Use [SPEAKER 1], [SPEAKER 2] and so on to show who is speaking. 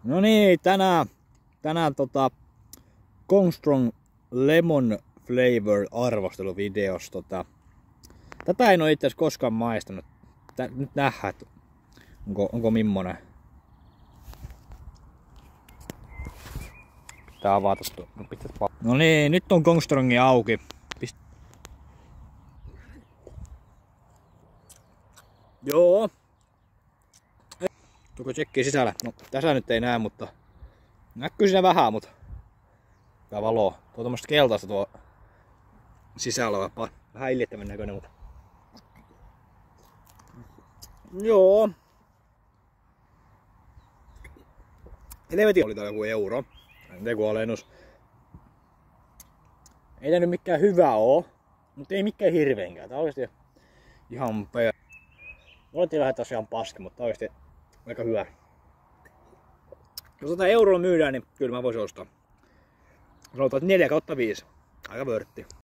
[SPEAKER 1] No niin, tänään Kongstrong Lemon Flavor arvosteluvideos. Tätä en oo itse asiassa koskaan maistanut. Nyt nähdään, että onko mimmonen. Pitää avata tuo. No niin, nyt on Kongstrongi auki. Joo. Tuko tsekkiä sisällä? No tässä nyt ei näe, mutta näkyy siinä vähän, mutta tää valo. Tuo on tommoista keltaista tuo sisällä oleva. Vähän iljettävän näköinen, mutta joo. Helvetin oli tää joku euro. Joku alennus. Ei tää nyt mikään hyvä oo, mutta ei mikään hirveenkään. Tää on oikeesti ihan Olettiin vähän tosiaan paska, mutta oikeesti aika hyvä. Jos tätä eurolla myydään, niin kyllä mä voisin ostaa. Sanotaan, että 4/5. Aika vörtti.